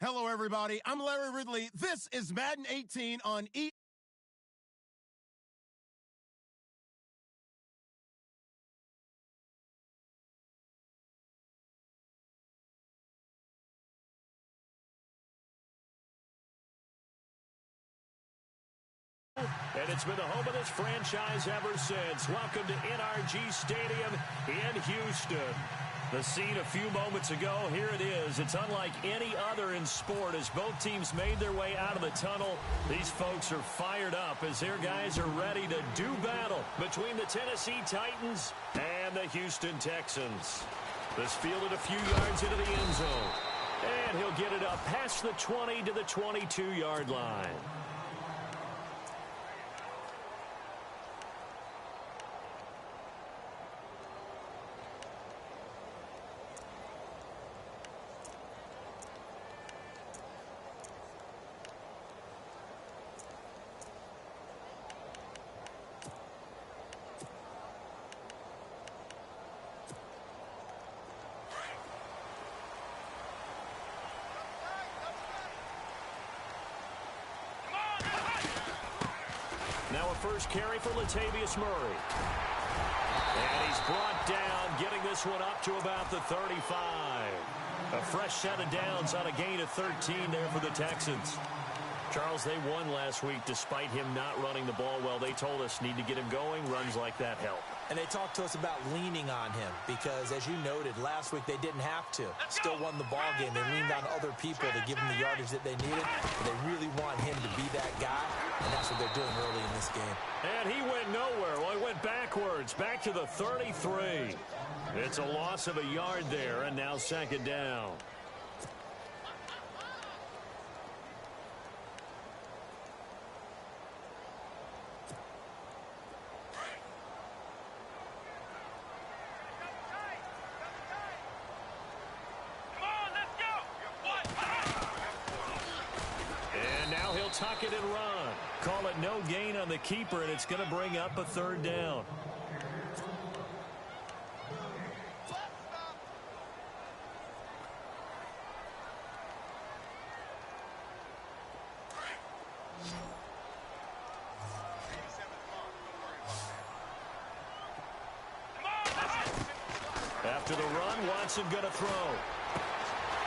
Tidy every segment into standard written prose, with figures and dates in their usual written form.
Hello, everybody. I'm Larry Ridley. This is Madden 18 on E. And it's been the home of this franchise ever since. Welcome to NRG Stadium in Houston. The scene a few moments ago, here it is. It's unlike any other in sport as both teams made their way out of the tunnel. These folks are fired up as their guys are ready to do battle between the Tennessee Titans and the Houston Texans. This fielded a few yards into the end zone. And he'll get it up past the 20 to the 22-yard line. Now a first carry for Latavius Murray. And he's brought down, getting this one up to about the 35. A fresh set of downs on a gain of 13 there for the Texans. Charles, they won last week despite him not running the ball well. They told us need to get him going. Runs like that help. And they talked to us about leaning on him because, as you noted, last week they didn't have to. Still won the ball game. They leaned on other people to give them the yardage that they needed. But they really want him to be that guy, and that's what they're doing early in this game. And he went nowhere. Well, he went backwards, back to the 33. It's a loss of a yard there, and now second down. Tuck it and run. Call it no gain on the keeper, and it's going to bring up a third down. After the run, Watson going to throw.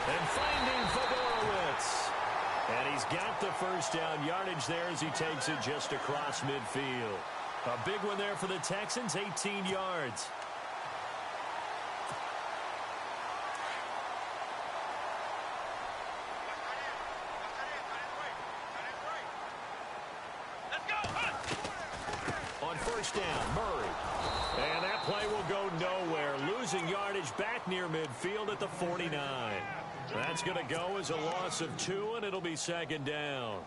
And finding Fedorowicz. And he's got the first down yardage there as he takes it just across midfield. A big one there for the Texans, 18 yards. On first down, Murray. And that play will go nowhere. Losing yardage back near midfield at the 49. That's going to go as a loss of 2, and it'll be second down.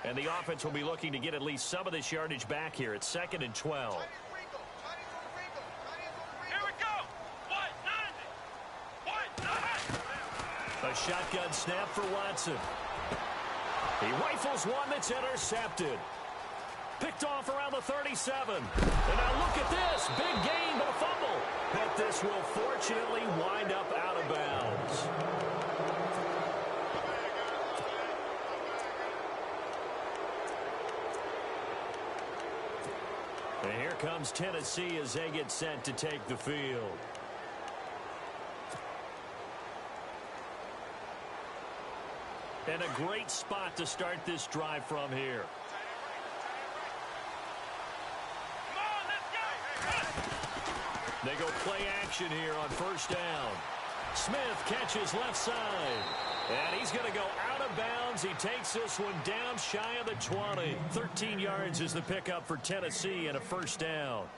And the offense will be looking to get at least some of this yardage back here. It's 2nd and 12. Here we go. A shotgun snap for Watson. He rifles one that's intercepted. Picked off around the 37. And now look at this. Big gain, but a fumble. But this will fortunately wind up out of bounds. And here comes Tennessee as they get set to take the field. And a great spot to start this drive from here. They go play action here on first down. Smith catches left side. And he's going to go out of bounds. He takes this one down shy of the 20. 13 yards is the pickup for Tennessee and a first down.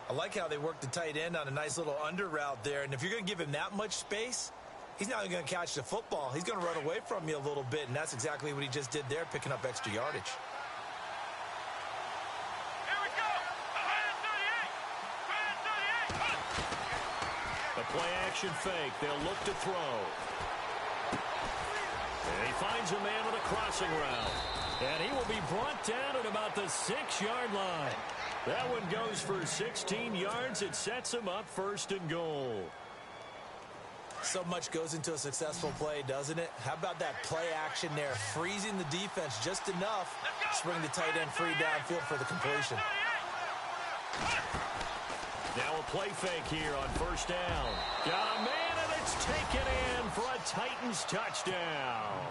I like how they worked the tight end on a nice little under route there. And if you're going to give him that much space, he's not going to catch the football. He's going to run away from you a little bit, and that's exactly what he just did there, picking up extra yardage. A play-action fake. They'll look to throw. And he finds a man with a crossing route. And he will be brought down at about the 6-yard line. That one goes for 16 yards. It sets him up 1st and goal. So much goes into a successful play, doesn't it? How about that play action there, freezing the defense just enough to bring the tight end free downfield for the completion. Now a play fake here on first down. Got a man, and it's taken in for a Titans touchdown.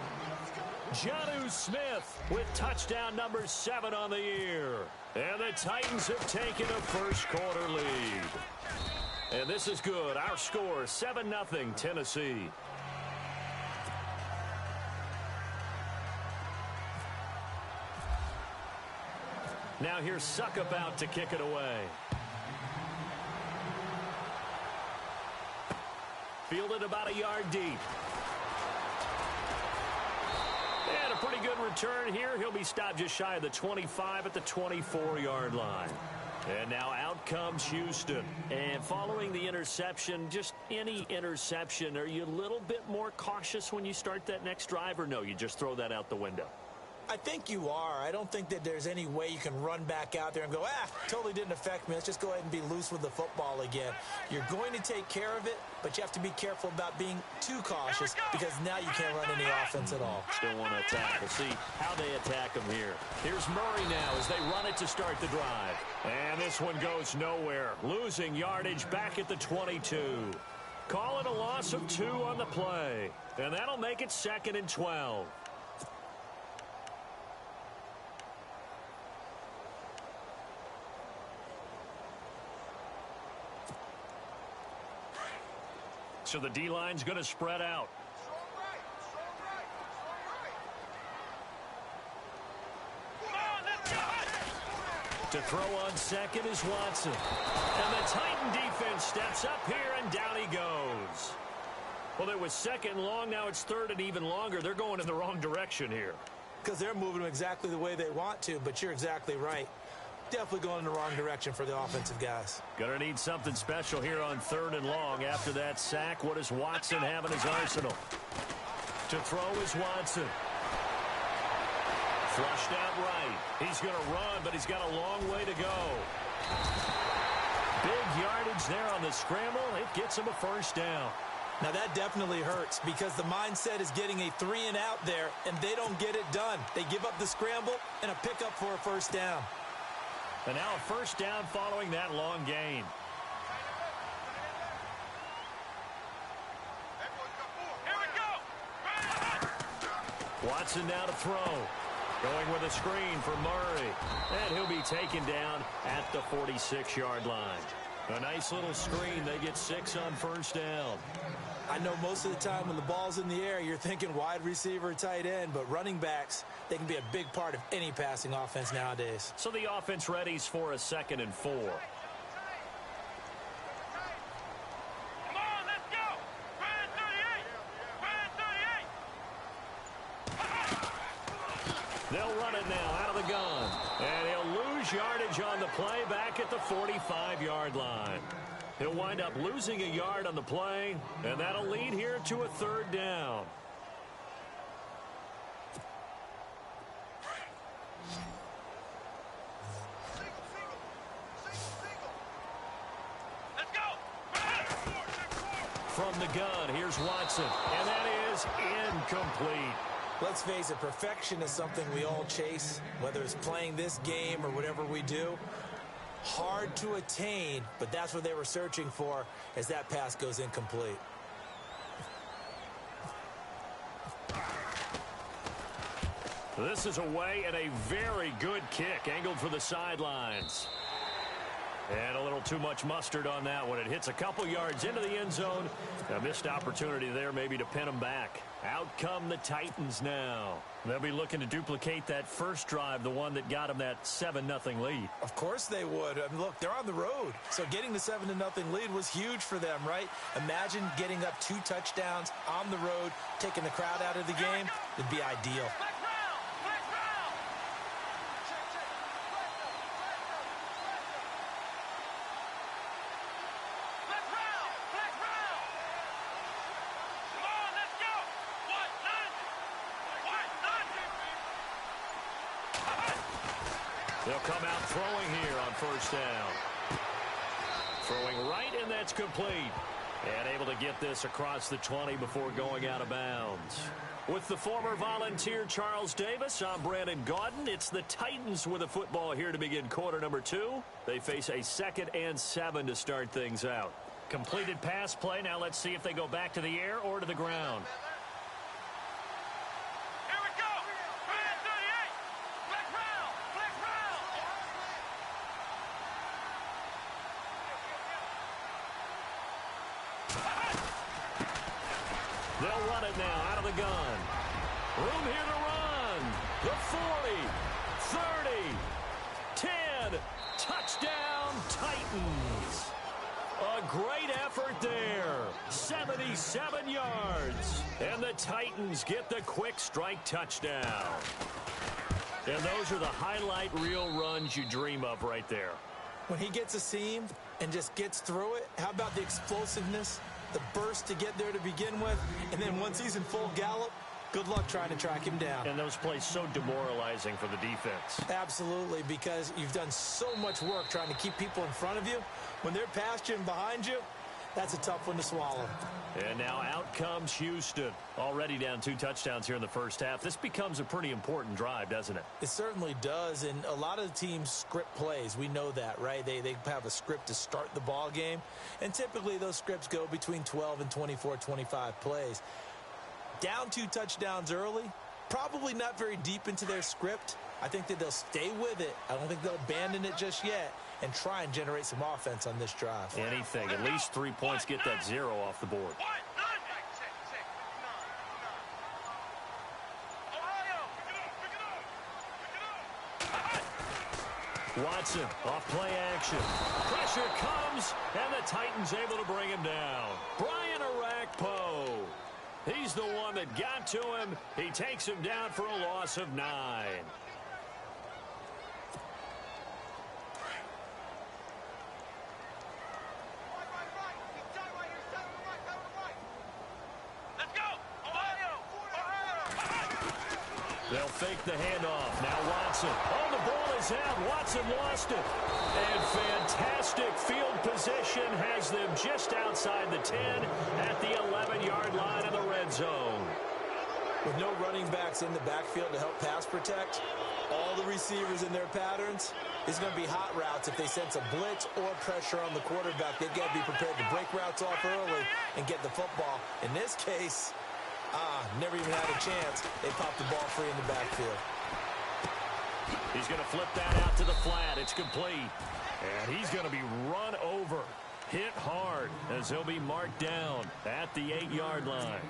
Jonnu Smith with touchdown number 7 on the year. And the Titans have taken a first-quarter lead. And this is good. Our score, 7-0 Tennessee. Now here's Suck about to kick it away. Fielded about a yard deep. And a pretty good return here. He'll be stopped just shy of the 25 at the 24-yard line. And now out comes Houston. And following the interception, just any interception, are you a little bit more cautious when you start that next drive, or no, you just throw that out the window? I think you are. I don't think that there's any way you can run back out there and go, totally didn't affect me. Let's just go ahead and be loose with the football again. You're going to take care of it, but you have to be careful about being too cautious because now you can't run any offense at all. Still want to attack. We'll see how they attack him here. Here's Murray now as they run it to start the drive. And this one goes nowhere. Losing yardage back at the 22. Call it a loss of 2 on the play. And that'll make it 2nd and 12. So the D-line's going to spread out. To throw on second is Watson. And the Titan defense steps up here, and down he goes. Well, it was 2nd and long. Now it's 3rd and even longer. They're going in the wrong direction here. Because they're moving them exactly the way they want to, but you're exactly right. Definitely going in the wrong direction for the offensive guys. Gonna need something special here on 3rd and long. After that sack, what does Watson have in his arsenal? To throw is Watson. Flushed out right. He's gonna run, but he's got a long way to go. Big yardage there on the scramble. It gets him a first down. Now that definitely hurts because the mindset is getting a 3-and-out there, and they don't get it done. They give up the scramble and a pickup for a first down. And now a first down following that long gain. Watson now to throw. Going with a screen for Murray. And he'll be taken down at the 46-yard line. A nice little screen. They get 6 on first down. I know most of the time when the ball's in the air, you're thinking wide receiver, tight end, but running backs, they can be a big part of any passing offense nowadays. So the offense readies for a 2nd and 4. Come on, let's go! Run 38! They'll run it now out of the gun. And he'll lose yardage on the play back at the 45-yard line. He'll wind up losing a yard on the play, and that'll lead here to a 3rd down. Let's go! From the gun, here's Watson, and that is incomplete. Let's face it, perfection is something we all chase, whether it's playing this game or whatever we do. Hard to attain, but that's what they were searching for as that pass goes incomplete. This is away and a very good kick angled for the sidelines. And a little too much mustard on that one. It hits a couple yards into the end zone. A missed opportunity there maybe to pin them back. Out come the Titans now. They'll be looking to duplicate that first drive, the one that got them that 7-0 lead. Of course they would. I mean, look, they're on the road. So getting the 7-0 lead was huge for them, right? Imagine getting up 2 touchdowns on the road, taking the crowd out of the game. It'd be ideal. They'll come out throwing here on first down. Throwing right, and that's complete. And able to get this across the 20 before going out of bounds. With the former Volunteer Charles Davis, I'm Brandon Gaudin. It's the Titans with a football here to begin quarter number 2. They face a 2nd and 7 to start things out. Completed pass play. Now let's see if they go back to the air or to the ground. Here we go. 38. Flex round. Flex round. They'll run it now out of the gun. Room here to run. The 40, 30, 10. Touchdown, Titans. A great effort there. 77 yards. And the Titans get the quick strike touchdown. And those are the highlight reel runs you dream of right there. When he gets a seam and just gets through it, how about the explosiveness, the burst to get there to begin with, and then once he's in full gallop, good luck trying to track him down. And those plays so demoralizing for the defense. Absolutely, because you've done so much work trying to keep people in front of you. When they're past you and behind you, that's a tough one to swallow. And now out comes Houston. Already down 2 touchdowns here in the first half. This becomes a pretty important drive, doesn't it? It certainly does, and a lot of the teams script plays. We know that, right? They have a script to start the ball game, and typically those scripts go between 12 and 24, 25 plays. Down 2 touchdowns early, probably not very deep into their script. I think that they'll stay with it. I don't think they'll abandon it just yet and try and generate some offense on this drive. Anything. At least 3 points, get that 0 off the board. Watson off play action. Pressure comes, and the Titans able to bring him down. Brian Arakpo. He's the one that got to him. He takes him down for a loss of 9. They'll fake the handoff. Now Watson. Oh, the ball is out. Watson lost it. And fantastic field position has them just outside the 10 at the 11-yard line in the red zone. With no running backs in the backfield to help pass protect, all the receivers in their patterns, it's going to be hot routes if they sense a blitz or pressure on the quarterback. They've got to be prepared to break routes off early and get the football. In this case, never even had a chance. They popped the ball free in the backfield. He's going to flip that out to the flat. It's complete. And he's going to be run over. Hit hard as he'll be marked down at the 8-yard line.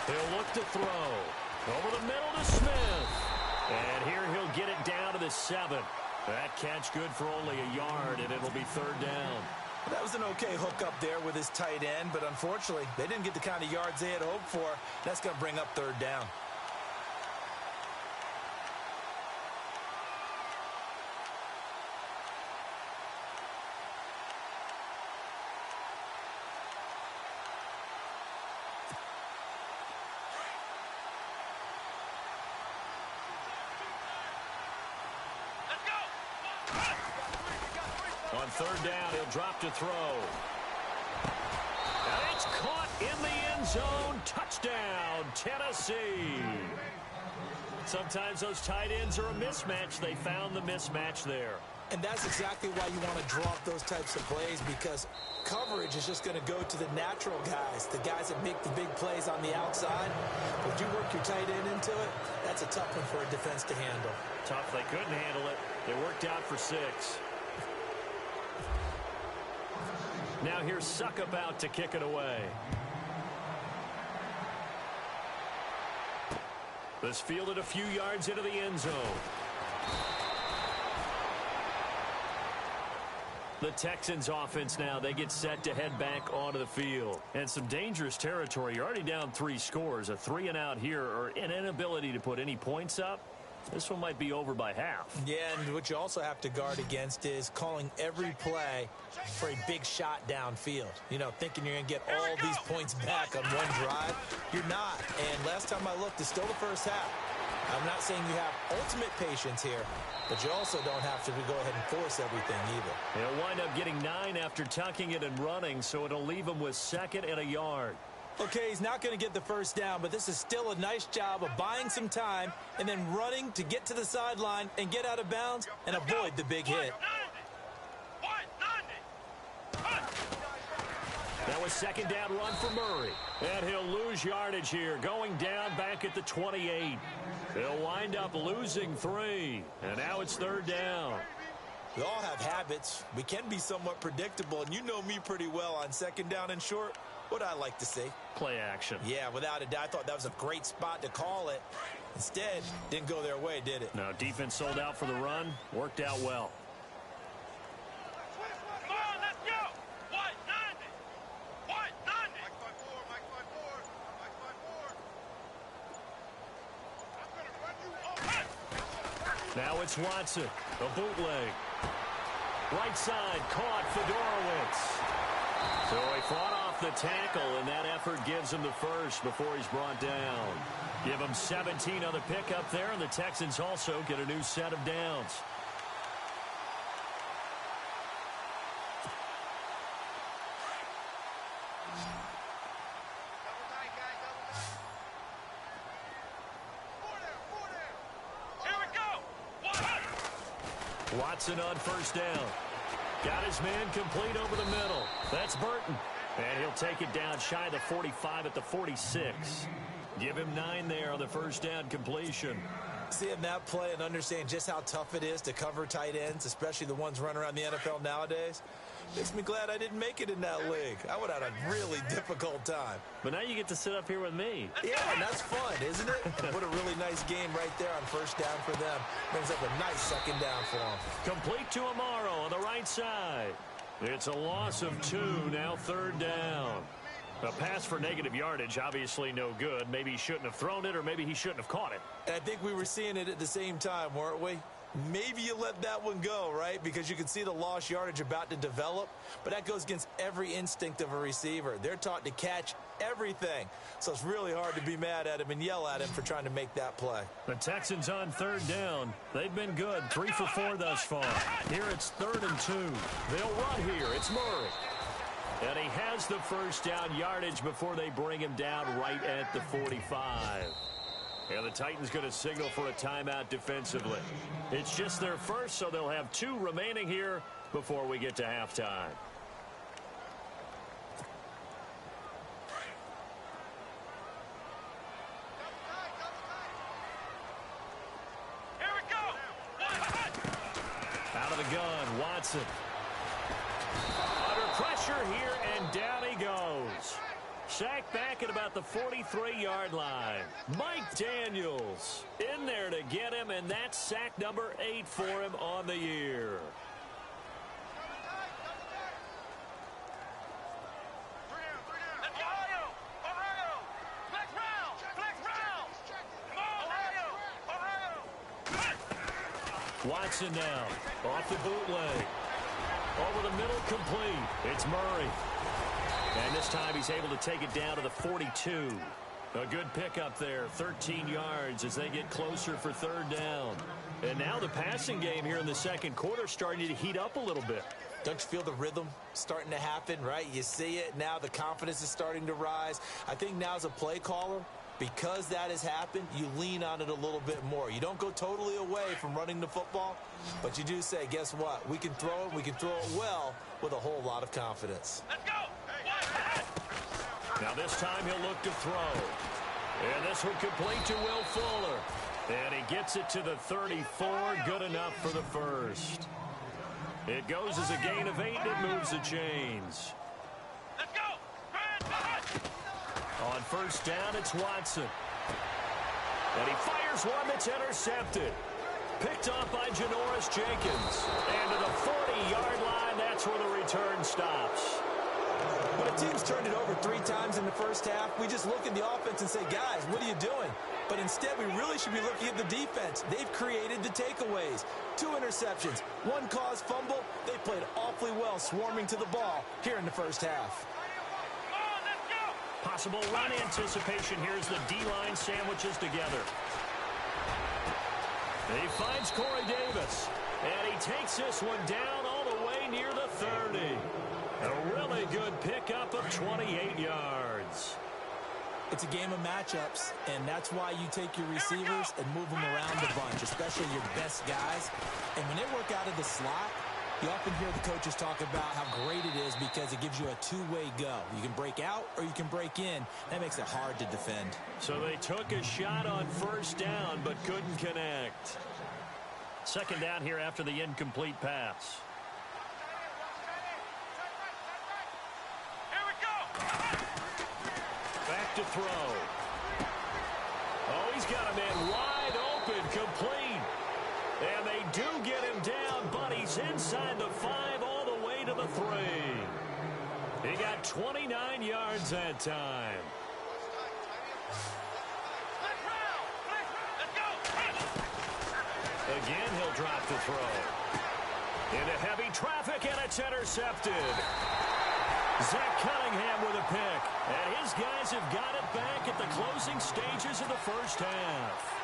He'll look to throw. Over the middle to Smith. And here he'll get it down to the 7. That catch good for only a yard, and it'll be 3rd down. That was an okay hook up there with his tight end, but unfortunately, they didn't get the kind of yards they had hoped for. That's going to bring up 3rd down. On 3rd down, he'll drop to throw. And it's caught in the end zone. Touchdown, Tennessee. Sometimes those tight ends are a mismatch. They found the mismatch there. And that's exactly why you want to draw up those types of plays, because coverage is just going to go to the natural guys, the guys that make the big plays on the outside. But if you work your tight end into it, that's a tough one for a defense to handle. Tough. They couldn't handle it. They worked out for 6. Now here's Suckup out to kick it away. This fielded a few yards into the end zone. The Texans offense now, they get set to head back onto the field. And some dangerous territory. You're already down 3 scores. A 3-and-out here, or an inability to put any points up. This one might be over by half. Yeah, and what you also have to guard against is calling every play for a big shot downfield. You know, thinking you're going to get all these points back on one drive. You're not. And last time I looked, it's still the first half. I'm not saying you have ultimate patience here, but you also don't have to go ahead and force everything either. He'll wind up getting 9 after tucking it and running, so it'll leave him with 2nd and a yard. Okay, he's not going to get the first down, but this is still a nice job of buying some time and then running to get to the sideline and get out of bounds and avoid the big hit. That was 2nd down run for Murray. And he'll lose yardage here, going down back at the 28. He'll wind up losing 3. And now it's 3rd down. We all have habits. We can be somewhat predictable, and you know me pretty well on 2nd down and short. What I like to see. Play action. Yeah, without a doubt. I thought that was a great spot to call it. Instead, didn't go their way, did it? No, defense sold out for the run. Worked out well. Come on, let's go. White 90. White 90. Mike 5-4. Mike 5-4. Mike 5-4. I'm going to run you over. Now it's Watson. A bootleg. Right side caught Fedorowicz. So he fought off the tackle, and that effort gives him the first before he's brought down. Give him 17 on the pickup there, and the Texans also get a new set of downs. Here we go. Watson on 1st down. Got his man complete over the middle. That's Burton. And he'll take it down shy of the 45 at the 46. Give him 9 there on the 1st down completion. Seeing that play and understanding just how tough it is to cover tight ends, especially the ones running around the NFL nowadays, makes me glad I didn't make it in that league. I would have had a really difficult time. But now you get to sit up here with me. Yeah, and that's fun, isn't it? What a really nice game right there on 1st down for them. Brings up a nice 2nd down for them. Complete to Amaro on the right side. It's a loss of 2, now 3rd down. A pass for negative yardage, obviously no good. Maybe he shouldn't have thrown it, or maybe he shouldn't have caught it. And I think we were seeing it at the same time, weren't we? Maybe you let that one go, right? Because you can see the lost yardage about to develop. But that goes against every instinct of a receiver. They're taught to catch everything. So it's really hard to be mad at him and yell at him for trying to make that play. The Texans on 3rd down. They've been good. 3 for 4 thus far. Here it's 3rd and 2. They'll run here. It's Murray. And he has the 1st down yardage before they bring him down right at the 45. And the Titans going to signal for a timeout defensively. It's just their first, so they'll have 2 remaining here before we get to halftime. Here we go. Out of the gun, Watson. Under pressure here, and down he goes. Sacked back at about the 43-yard line. Mike Daniels in there to get him, and that's sack number 8 for him on the year. Watson now, off the bootleg. Over the middle, complete. It's Murray. And this time he's able to take it down to the 42. A good pickup there, 13 yards as they get closer for 3rd down. And now the passing game here in the 2nd quarter starting to heat up a little bit. Don't you feel the rhythm starting to happen, right? You see it now. The confidence is starting to rise. I think now as a play caller, because that has happened, you lean on it a little bit more. You don't go totally away from running the football, but you do say, guess what? We can throw it. We can throw it well with a whole lot of confidence. Let's go. Now this time he'll look to throw. And this one complete to Will Fuller. And he gets it to the 34. Good enough for the first. It goes as a gain of 8, and it moves the chains. Let's go. On 1st down, it's Watson. And he fires one that's intercepted. Picked off by Janoris Jenkins. And to the 40-yard line, that's where the return stops. When a team's turned it over 3 times in the first half, we just look at the offense and say, guys, what are you doing? But instead, we really should be looking at the defense. They've created the takeaways. 2 interceptions, 1 caused fumble. They played awfully well swarming to the ball here in the first half. Possible run anticipation. Here's the D-line sandwiches together. He finds Corey Davis. And he takes this one down all the way near the 30. A really good pickup of 28 yards. It's a game of matchups, and that's why you take your receivers and move them around a bunch, especially your best guys. And when they work out of the slot, you often hear the coaches talk about how great it is because it gives you a 2-way go. You can break out or you can break in. That makes it hard to defend. So they took a shot on first down but couldn't connect. Second down here after the incomplete pass. Here we go. Back to throw. Oh, he's got a man wide open, complete. And they do get him down, but he's inside the 5 all the way to the 3. He got 29 yards that time. Again, he'll drop the throw. Into heavy traffic, and it's intercepted. Zach Cunningham with a pick. And his guys have got it back at the closing stages of the first half.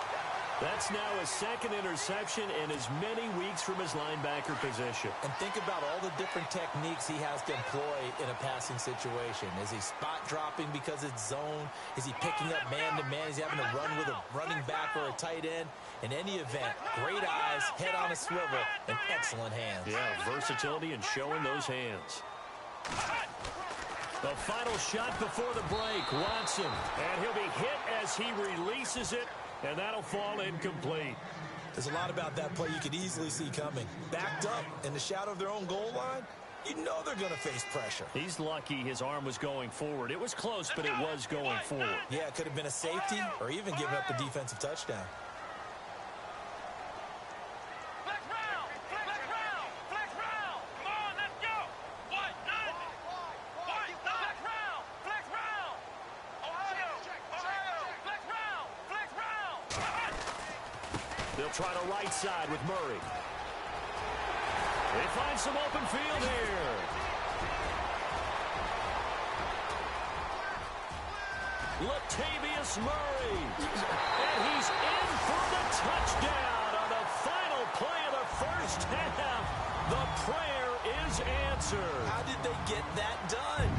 That's now his 2nd interception in as many weeks from his linebacker position. And think about all the different techniques he has to employ in a passing situation. Is he spot dropping because it's zone? Is he picking up man-to-man? Is he having to run with a running back or a tight end? In any event, great eyes, head on a swivel, and excellent hands. Yeah, versatility and showing those hands. The final shot before the break, Watson. And he'll be hit as he releases it. And that'll fall incomplete. There's a lot about that play you could easily see coming. Backed up in the shadow of their own goal line, you know they're going to face pressure. He's lucky his arm was going forward. It was close, but it was going forward. Yeah, it could have been a safety or even given up a defensive touchdown. They'll try to right side with Murray. They find some open field here. Latavius Murray. And he's in for the touchdown on the final play of the first half. The prayer is answered. How did they get that done?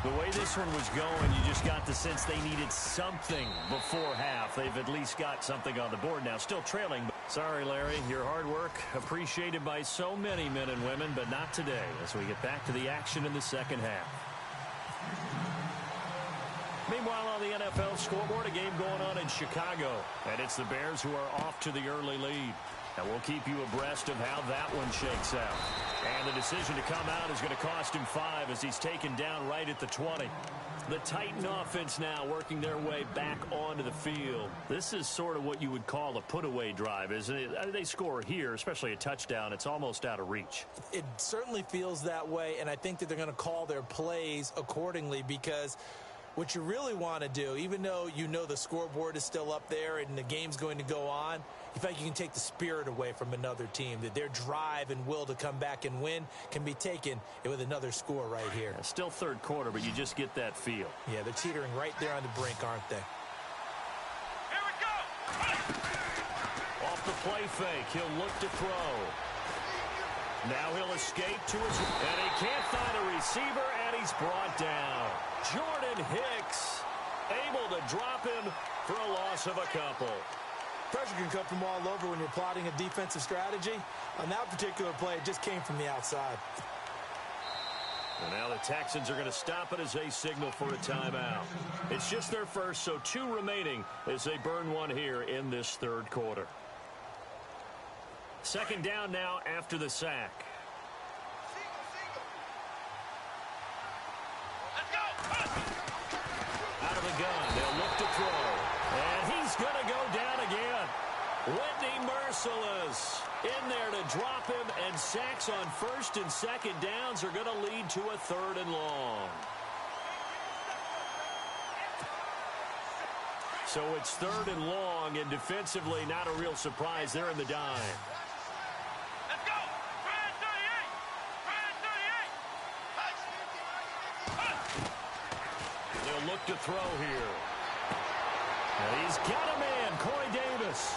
The way this one was going, you just got the sense they needed something before half. They've at least got something on the board now. Still trailing. Sorry, Larry. Your hard work appreciated by so many men and women, but not today as we get back to the action in the second half. Meanwhile, on the NFL scoreboard, a game going on in Chicago. And it's the Bears who are off to the early lead. And we'll keep you abreast of how that one shakes out. And the decision to come out is going to cost him 5 as he's taken down right at the 20. The Titan offense now working their way back onto the field. This is sort of what you would call a put-away drive, isn't it? They score here, especially a touchdown. It's almost out of reach. It certainly feels that way, and I think that they're going to call their plays accordingly because what you really want to do, even though you know the scoreboard is still up there and the game's going to go on, you feel like you can take the spirit away from another team, that their drive and will to come back and win can be taken with another score right here. Yeah, still third quarter, but you just get that feel. Yeah, they're teetering right there on the brink, aren't they? Here we go. Off the play fake, he'll look to throw. Now he'll escape to his... And he can't find a receiver, and he's brought down. Jordan Hicks able to drop him for a loss of a couple. Pressure can come from all over when you're plotting a defensive strategy. On that particular play, it just came from the outside. And now the Texans are going to stop it as they signal for a timeout. It's just their first, so 2 remaining as they burn one here in this third quarter. Second down now after the sack. Let's go. Out of the gun, they'll look to throw. And he's going to go down again. Whitney Merciless in there to drop him, and sacks on first and second downs are going to lead to a 3rd and long. So it's 3rd and long, and defensively not a real surprise. They're in the dime. Let's go! Try 38! Try 38! They'll look to throw here. And he's got a man, Corey Davis.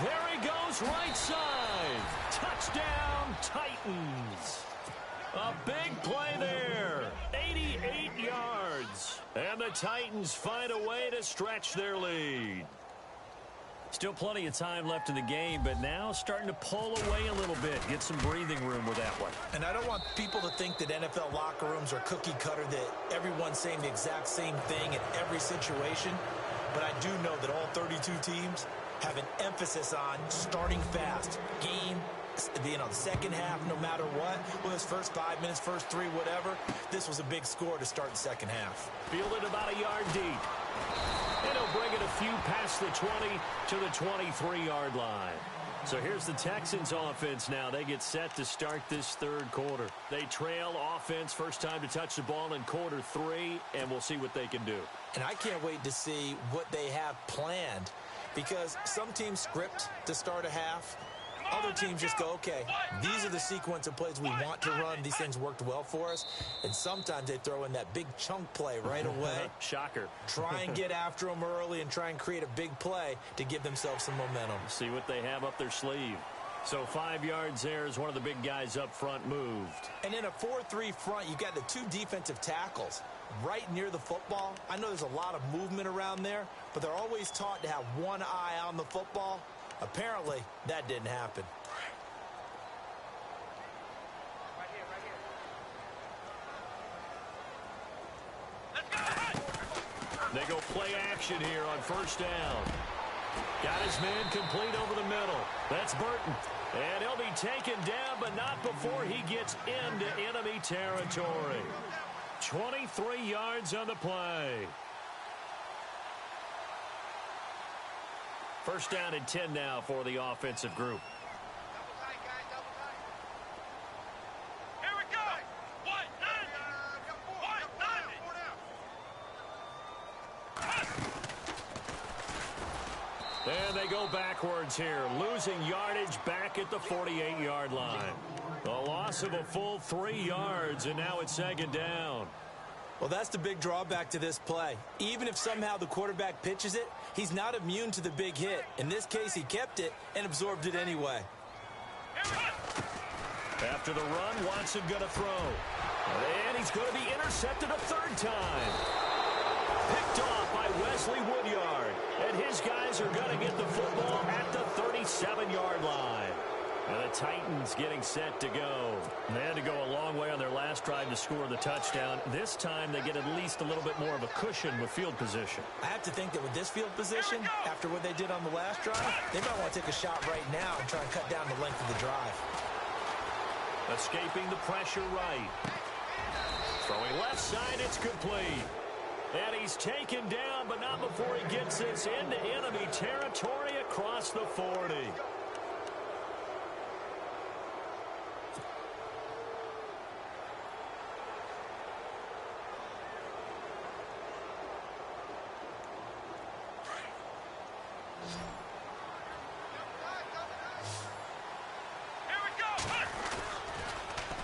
There he goes, right side. Touchdown, Titans. A big play there. 88 yards. And the Titans find a way to stretch their lead. Still plenty of time left in the game, but now starting to pull away a little bit. Get some breathing room with that one. And I don't want people to think that NFL locker rooms are cookie cutter, that everyone's saying the exact same thing in every situation. But I do know that all 32 teams have an emphasis on starting fast. Game, the second half, no matter what. Well, his first 5 minutes, first 3, whatever. This was a big score to start the second half. Fielded about a yard deep. And he'll bring it a few past the 20 to the 23-yard line. So here's the Texans offense now. They get set to start this 3rd quarter. They trail offense, first time to touch the ball in quarter 3, and we'll see what they can do. And I can't wait to see what they have planned, because some teams script to start a half. Other teams just go, okay, these are the sequence of plays we want to run. These things worked well for us. And sometimes they throw in that big chunk play right away. Shocker. Try and get after them early and try and create a big play to give themselves some momentum. See what they have up their sleeve. So 5 yards there as one of the big guys up front moved. And in a 4-3 front, you've got the 2 defensive tackles right near the football. I know there's a lot of movement around there, but they're always taught to have one eye on the football. Apparently, that didn't happen. They go play action here on first down. Got his man complete over the middle. That's Burton. And he'll be taken down, but not before he gets into enemy territory. 23 yards on the play. First down and 10 now for the offensive group. Here we go! 190! And they go backwards here, losing yardage back at the 48-yard line. The loss of a full 3 yards, and now it's 2nd down. Well, that's the big drawback to this play. Even if somehow the quarterback pitches it, he's not immune to the big hit. In this case, he kept it and absorbed it anyway. After the run, Watson going to throw. And he's going to be intercepted a 3rd time. Picked off by Wesley Woodyard. And his guys are going to get the football at the 37-yard line. And the Titans getting set to go. They had to go a long way on their last drive to score the touchdown. This time they get at least a little bit more of a cushion with field position. I have to think that with this field position, after what they did on the last drive, they might want to take a shot right now and try and cut down the length of the drive. Escaping the pressure right. Throwing left side, it's complete. And he's taken down, but not before he gets this into enemy territory across the 40.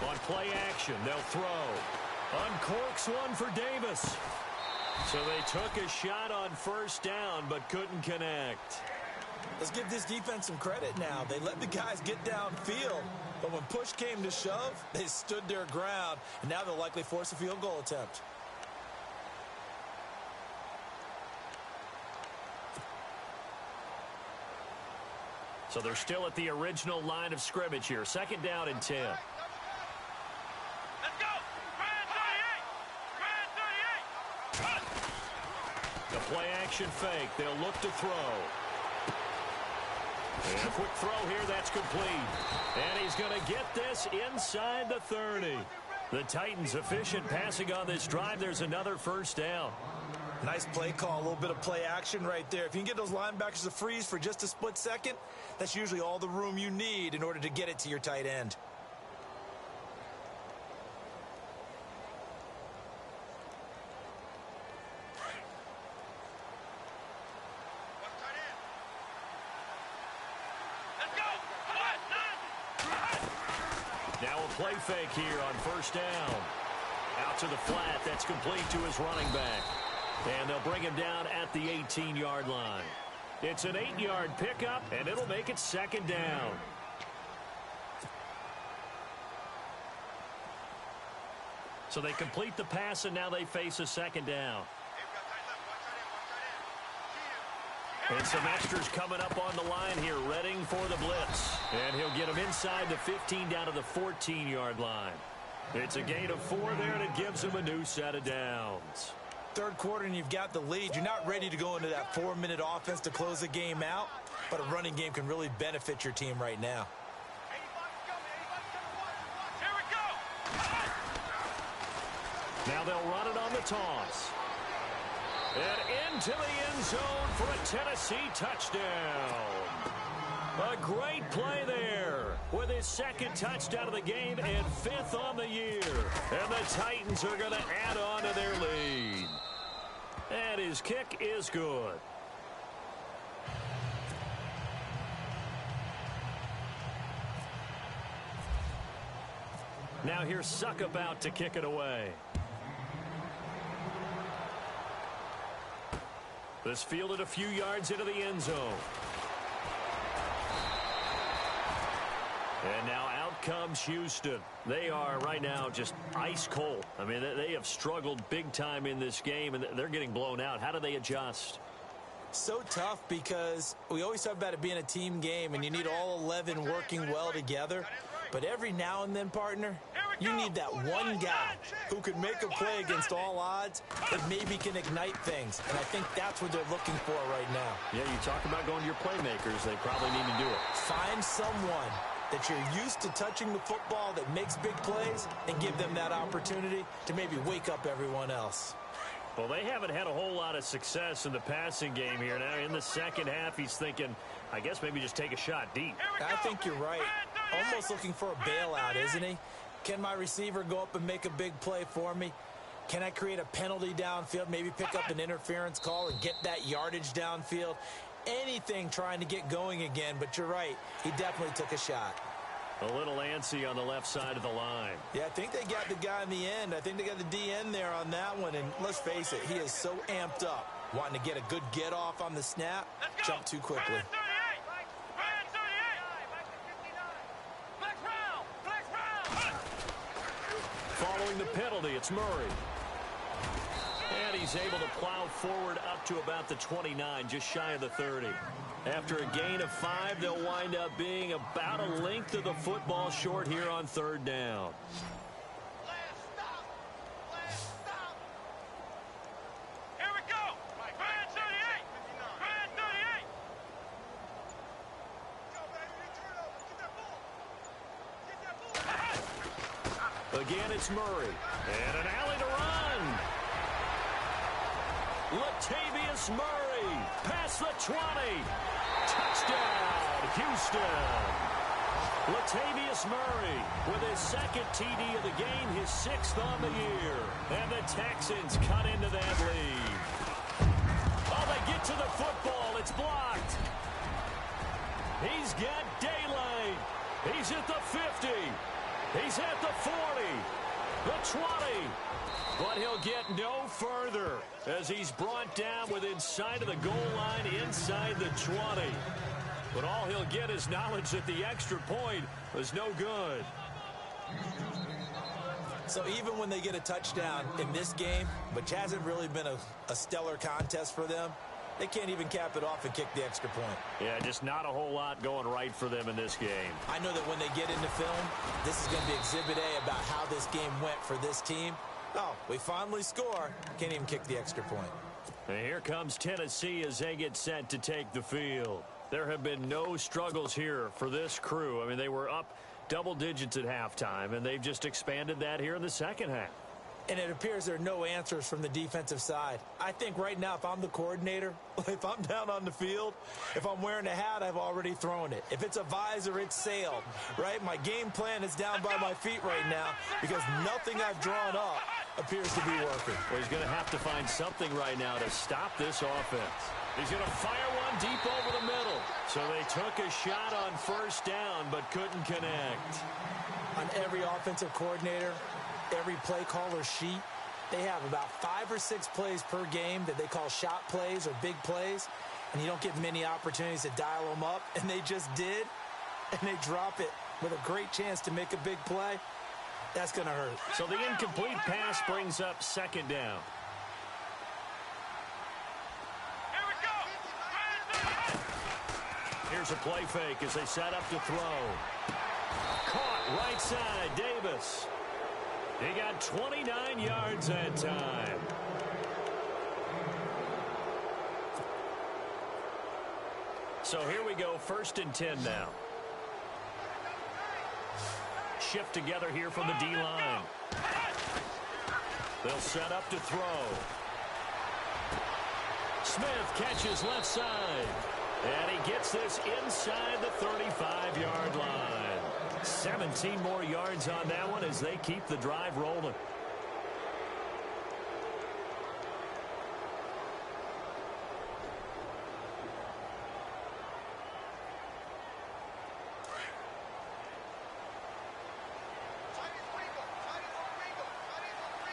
On play action, they'll throw. Uncorks one for Davis. So they took a shot on first down, but couldn't connect. Let's give this defense some credit now. They let the guys get downfield, but when push came to shove, they stood their ground, and now they'll likely force a field goal attempt. So they're still at the original line of scrimmage here. 2nd down and 10. Let's go! Try 38! The play action fake. They'll look to throw. And a quick throw here. That's complete. And he's going to get this inside the 30. The Titans efficient passing on this drive. There's another first down. Nice play call, a little bit of play action right there. If you can get those linebackers to freeze for just a split second, that's usually all the room you need in order to get it to your tight end. Now a play fake here on first down. Out to the flat. That's complete to his running back. And they'll bring him down at the 18-yard line. It's an 8-yard pickup, and it'll make it second down. So they complete the pass, and now they face a second down. And some extras coming up on the line here, readying for the blitz. And he'll get him inside the 15 down to the 14-yard line. It's a gain of 4 there, and it gives him a new set of downs. Third quarter, and you've got the lead. You're not ready to go into that 4-minute offense to close the game out, but a running game can really benefit your team right now. Here we go. Now they'll run it on the toss. And into the end zone for a Tennessee touchdown. A great play there with his second touchdown of the game and 5th on the year. And the Titans are going to add on to their lead. And his kick is good. Now here's Suck about to kick it away. This fielded a few yards into the end zone. And now out comes Houston. They are right now just ice cold. I mean, they have struggled big time in this game, and they're getting blown out. How do they adjust? So tough because we always talk about it being a team game, and you need all 11 working well together. But every now and then, partner, you need that one guy who can make a play against all odds that maybe can ignite things. And I think that's what they're looking for right now. Yeah, you talk about going to your playmakers. They probably need to do it. Find someone that you're used to touching the football that makes big plays and give them that opportunity to maybe wake up everyone else. Well, they haven't had a whole lot of success in the passing game here. Now, in the second half, he's thinking, I guess maybe just take a shot deep. I think you're right. Almost looking for a bailout, isn't he? Can my receiver go up and make a big play for me? Can I create a penalty downfield, maybe pick up an interference call and get that yardage downfield? Anything trying to get going again, but you're right. He definitely took a shot. A little antsy on the left side of the line. Yeah, I think they got the guy in the end. I think they got the DN there on that one. And let's face it, he is so amped up, wanting to get a good get off on the snap, jump too quickly. Following the penalty, it's Murray. And he's able to plow forward up to about the 29, just shy of the 30. After a gain of 5, they'll wind up being about a length of the football short here on third down. Here we go. Brand 38. Brand 38. Go, baby. Turn over. Get that ball. Get that ball. Again, it's Murray. And an alley to run. Latavius Murray past the 20. Touchdown, Houston. Latavius Murray with his second TD of the game, his 6th on the year. And the Texans cut into that lead. Oh, they get to the football. It's blocked. He's got daylight. He's at the 50. He's at the 40. The 20. But he'll get no further as he's brought down within sight of the goal line inside the 20. But all he'll get is knowledge that the extra point was no good. So even when they get a touchdown in this game, which hasn't really been a stellar contest for them, they can't even cap it off and kick the extra point. Yeah, just not a whole lot going right for them in this game. I know that when they get into film, this is going to be Exhibit A about how this game went for this team. Oh, we finally score. Can't even kick the extra point. And here comes Tennessee as they get set to take the field. There have been no struggles here for this crew. I mean, they were up double digits at halftime, and they've just expanded that here in the second half. And it appears there are no answers from the defensive side. I think right now, if I'm the coordinator, if I'm down on the field, if I'm wearing a hat, I've already thrown it. If it's a visor, it's sailed, right? My game plan is down by my feet right now because nothing I've drawn up appears to be working. Well, he's going to have to find something right now to stop this offense. He's going to fire one deep over the middle. So they took a shot on first down but couldn't connect. On every offensive coordinator, every play caller sheet, they have about 5 or 6 plays per game that they call shot plays or big plays, and you don't get many opportunities to dial them up, and they just did, and they drop it with a great chance to make a big play. That's going to hurt. So the incomplete pass brings up second down. Here we go. Here's a play fake as they set up to throw. Caught right side, Davis. He got 29 yards that time. So here we go, 1st and 10 now. Shift together here from the D-line. They'll set up to throw. Smith catches left side. And he gets this inside the 35-yard line. 17 more yards on that one as they keep the drive rolling.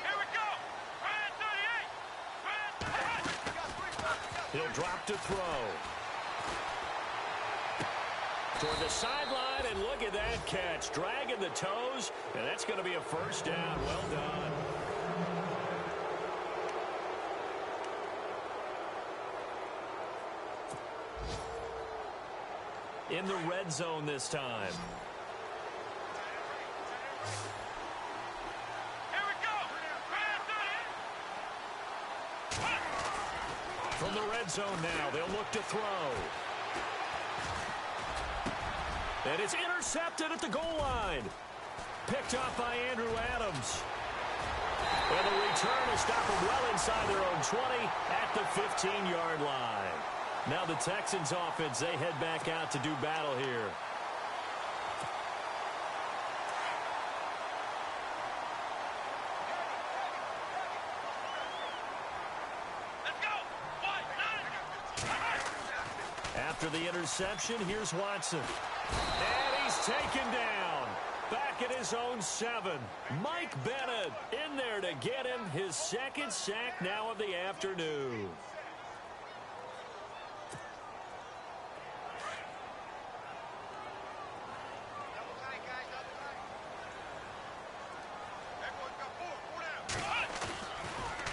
Here we go. He'll drop to throw. Toward the sideline, and look at that catch. Dragging the toes, and that's going to be a first down. Well done. In the red zone this time. Here we go. From the red zone now, they'll look to throw. And it's intercepted at the goal line. Picked off by Andrew Adams. And the return is stopped well inside their own 20 at the 15-yard line. Now the Texans offense, they head back out to do battle here. Let's go. After the interception, here's Watson. And he's taken down. Back at his own 7. Mike Bennett in there to get him his 2nd sack now of the afternoon.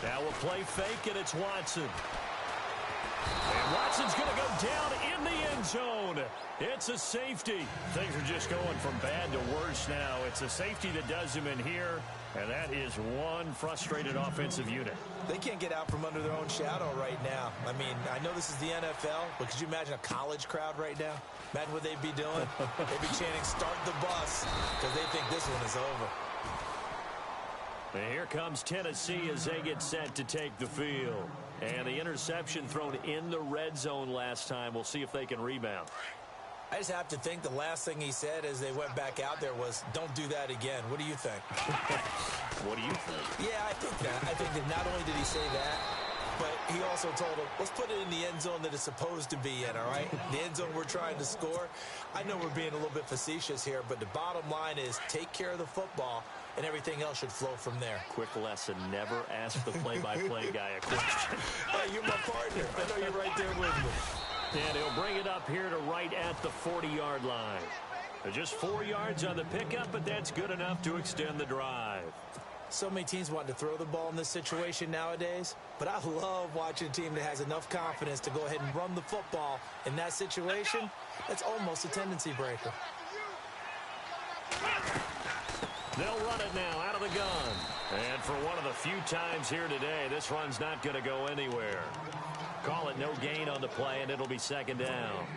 Now we'll play fake, and it's Watson. And Watson's going to go down in the end zone. It's a safety. Things are just going from bad to worse now. It's a safety that does him in here, and that is one frustrated offensive unit. They can't get out from under their own shadow right now. I mean, I know this is the NFL, but could you imagine a college crowd right now? Imagine what they'd be doing. They'd be chanting, "Start the bus," because they think this one is over. And here comes Tennessee as they get set to take the field. And the interception thrown in the red zone last time. We'll see if they can rebound. I just have to think the last thing he said as they went back out there was, "Don't do that again." What do you think? What do you think? Yeah, I think that. I think that not only did he say that, but he also told him, let's put it in the end zone that it's supposed to be in, all right? The end zone we're trying to score. I know we're being a little bit facetious here, but the bottom line is take care of the football, and everything else should flow from there. Quick lesson, never ask the play-by-play guy a question. Hey, you're my partner. I know you're right there with me. And he'll bring it up here to right at the 40-yard line. Just 4 yards on the pickup, but that's good enough to extend the drive. So many teams want to throw the ball in this situation nowadays, but I love watching a team that has enough confidence to go ahead and run the football in that situation. That's almost a tendency breaker. They'll run it now out of the gun. And for one of the few times here today, this run's not going to go anywhere. Call it no gain on the play, and it'll be second down.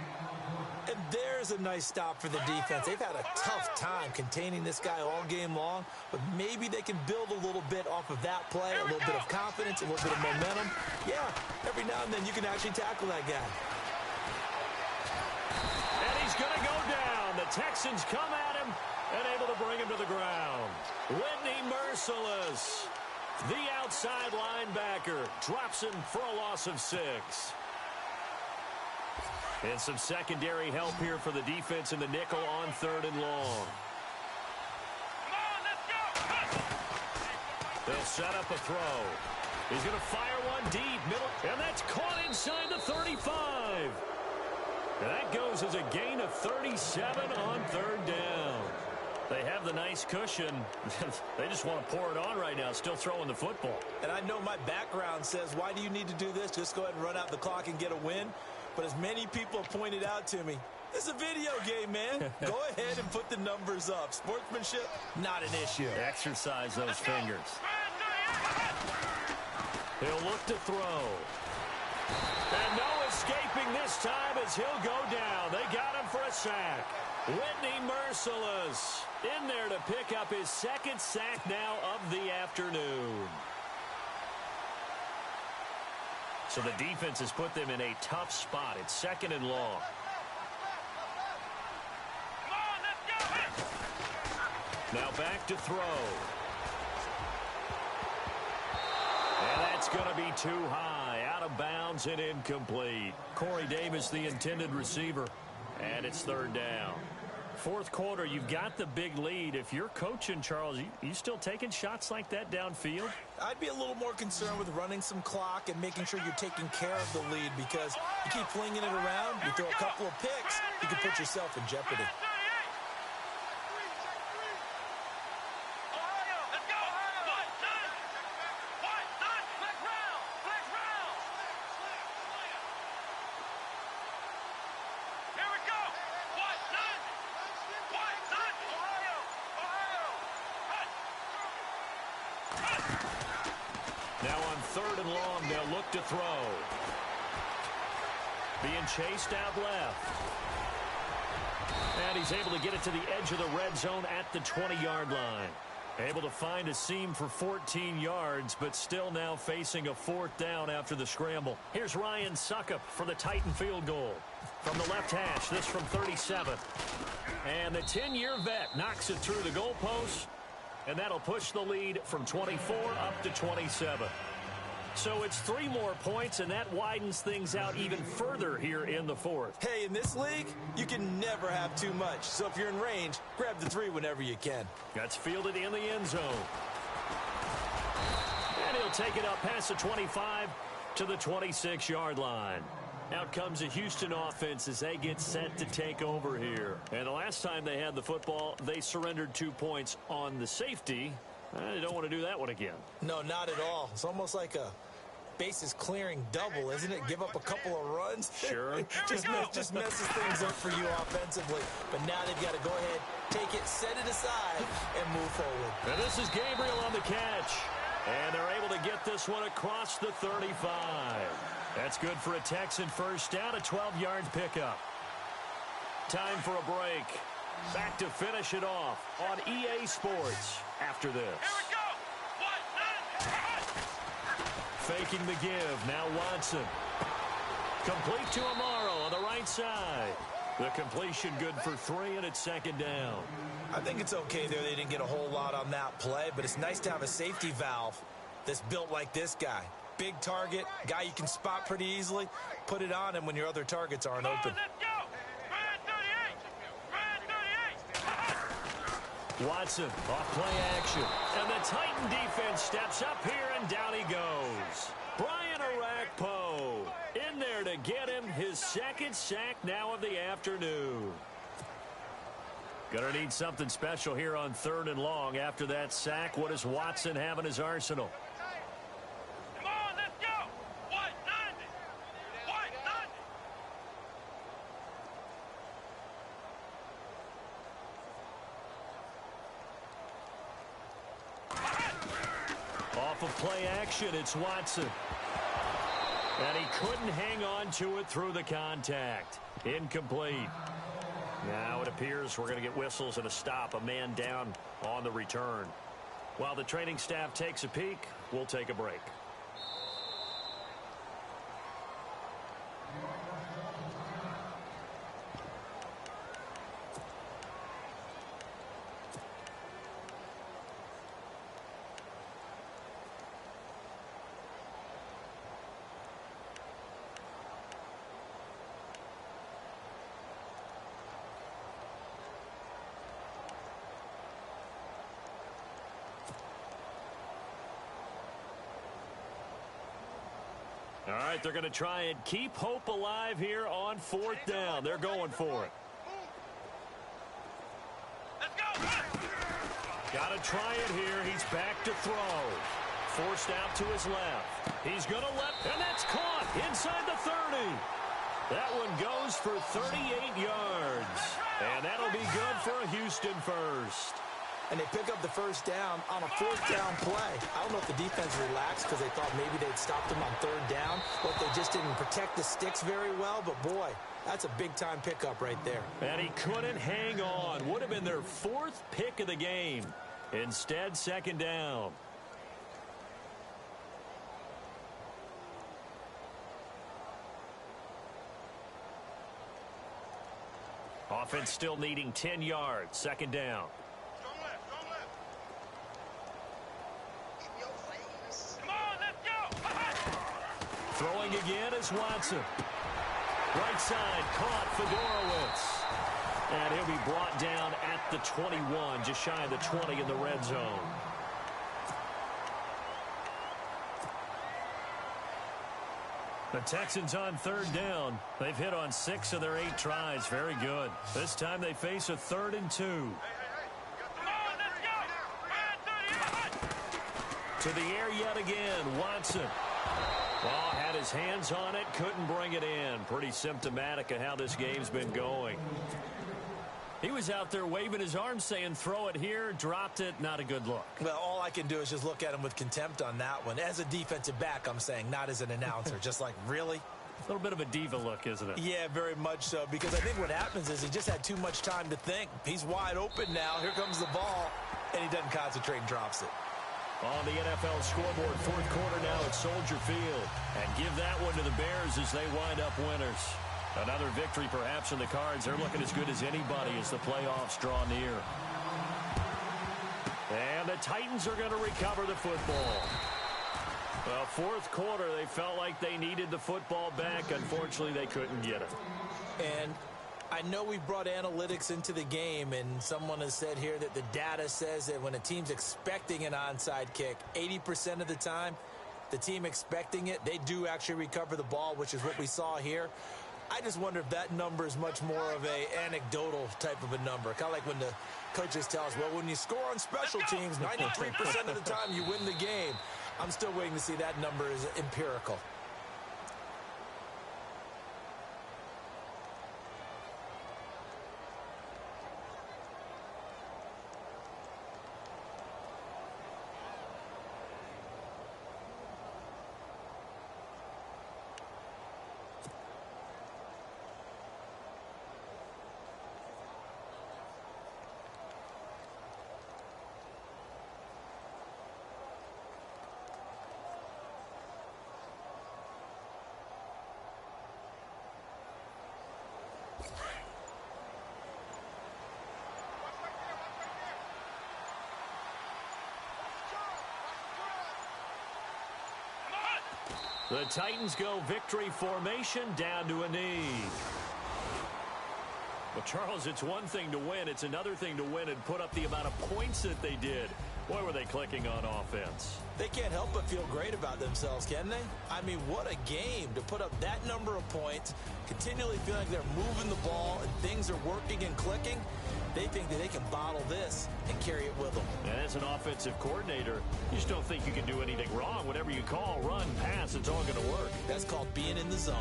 And there's There's a nice stop for the defense. They've had a tough time containing this guy all game long, but maybe they can build a little bit off of that play, a little bit of confidence, a little bit of momentum. Yeah, every now and then you can actually tackle that guy. And he's going to go down. The Texans come at him and able to bring him to the ground. Whitney Merciless, the outside linebacker, drops him for a loss of 6. And some secondary help here for the defense in the nickel on 3rd and long. Come on, let's go. They'll set up a throw. He's going to fire one deep, middle, and that's caught inside the 35. And that goes as a gain of 37 on 3rd down. They have the nice cushion. They just want to pour it on right now, still throwing the football. And I know my background says, why do you need to do this? Just go ahead and run out the clock and get a win. But as many people have pointed out to me, it's a video game, man. Go ahead and put the numbers up. Sportsmanship, not an issue. Exercise those fingers. He'll look to throw. And no escaping this time as he'll go down. They got him for a sack. Whitney Merciless in there to pick up his 2nd sack now of the afternoon. So the defense has put them in a tough spot. It's 2nd and long. Come on, let's go. Now back to throw. And that's going to be too high. Out of bounds and incomplete. Corey Davis, the intended receiver. And it's 3rd down. 4th quarter, you've got the big lead. If you're coaching, Charles, you still taking shots like that downfield? I'd be a little more concerned with running some clock and making sure you're taking care of the lead, because you keep flinging it around, you throw a couple of picks, you can put yourself in jeopardy. Let's go. What? None. What? None. Flex round. Flex round. Here we go. What? None. What? None. Ohio. Now on 3rd and long, they'll look to throw. Being chased out left. And he's able to get it to the edge of the red zone at the 20-yard line. Able to find a seam for 14 yards, but still now facing a 4th down after the scramble. Here's Ryan Suckup for the Titan field goal. From the left hash, this from 37. And the 10-year vet knocks it through the goalpost, and that'll push the lead from 24 up to 27. So it's 3 more points, and that widens things out even further here in the 4th. Hey, in this league, you can never have too much. So if you're in range, grab the 3 whenever you can. That's fielded in the end zone. And he'll take it up past the 25 to the 26-yard line. Out comes the Houston offense as they get set to take over here. And the last time they had the football, they surrendered 2 points on the safety. They don't want to do that one again. No, not at all. It's almost like a bases clearing double, isn't it? Give up a couple of runs. Sure. just messes things up for you offensively. But now they've got to go ahead, take it, set it aside, and move forward. And this is Gabriel on the catch. And they're able to get this one across the 35. That's good for a Texan first down, a 12-yard pickup. Time for a break. Back to finish it off on EA Sports after this. Here we go. What? None. Faking the give. Now Watson. Complete to Amaro on the right side. The completion good for 3, and it's 2nd down. I think it's okay there. They didn't get a whole lot on that play, but it's nice to have a safety valve that's built like this guy. Big target, guy you can spot pretty easily. Put it on him when your other targets aren't open. Let's go. Red 38. Red 38. Watson off play action. And the Titan defense steps up here, and down he goes. Brian Orakpo in there to get him his 2nd sack now of the afternoon. Gonna need something special here on 3rd and long after that sack. What does Watson have in his arsenal? Come on, let's go. What? None. What? None. Off of play action, it's Watson. And he couldn't hang on to it through the contact. Incomplete. Now it appears we're going to get whistles and a stop, a man down on the return. While the training staff takes a peek, we'll take a break. All right, they're going to try and keep hope alive here on 4th down. They're going for it. Let's go. Got to try it here. He's back to throw. Forced out to his left. He's going to and that's caught inside the 30. That one goes for 38 yards. And that'll be good for a Houston first. And they pick up the first down on a 4th down play. I don't know if the defense relaxed because they thought maybe they'd stopped them on 3rd down, or if they just didn't protect the sticks very well. But, boy, that's a big-time pickup right there. And he couldn't hang on. Would have been their 4th pick of the game. Instead, 2nd down. Offense still needing 10 yards. 2nd down. Strong left, strong left. In your face. Come on, let's go. Throwing again is Watson. Right side caught Fedorowicz. And he'll be brought down at the 21, just shy of the 20 in the red zone. The Texans on 3rd down. They've hit on 6 of their 8 tries. Very good. This time they face a 3rd and 2. Come on, let's go. To the air yet again, Watson. Well, had his hands on it, couldn't bring it in. Pretty symptomatic of how this game's been going. He was out there waving his arms saying, throw it here, dropped it, not a good look. Well, all I can do is just look at him with contempt on that one. As a defensive back, I'm saying, not as an announcer. Just like, really? A little bit of a diva look, isn't it? Yeah, very much so, because I think what happens is he just had too much time to think. He's wide open now. Here comes the ball, and he doesn't concentrate and drops it. On the NFL scoreboard, 4th quarter now at Soldier Field. And give that one to the Bears as they wind up winners. Another victory perhaps in the cards. They're looking as good as anybody as the playoffs draw near. And the Titans are going to recover the football. Well, 4th quarter, they felt like they needed the football back. Unfortunately, they couldn't get it. And I know we brought analytics into the game, and someone has said here that the data says that when a team's expecting an onside kick, 80% of the time, the team expecting it, they do actually recover the ball, which is what we saw here. I just wonder if that number is much more of a anecdotal type of a number. Kind of like when the coaches tell us, well, when you score on special teams, 93% of the time you win the game. I'm still waiting to see that number is empirical. The Titans go victory formation down to a knee. Well, Charles, it's one thing to win. It's another thing to win and put up the amount of points that they did. Boy, were they clicking on offense. They can't help but feel great about themselves, can they? I mean, what a game to put up that number of points, continually feeling like they're moving the ball and things are working and clicking. They think that they can bottle this and carry it with them. And as an offensive coordinator, you just don't think you can do anything wrong. Whatever you call, run, pass, it's all going to work. That's called being in the zone.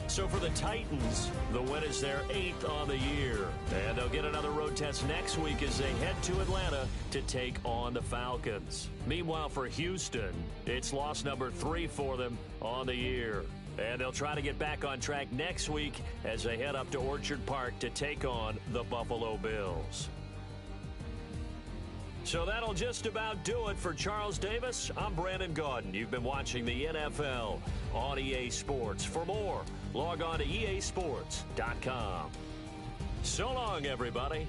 So for the Titans, the win is their 8th on the year. And they'll get another road test next week as they head to Atlanta to take on the Falcons. Meanwhile, for Houston, it's loss number 3 for them on the year. And they'll try to get back on track next week as they head up to Orchard Park to take on the Buffalo Bills. So that'll just about do it for Charles Davis. I'm Brandon Gaudin. You've been watching the NFL on EA Sports. For more, log on to easports.com. So long, everybody.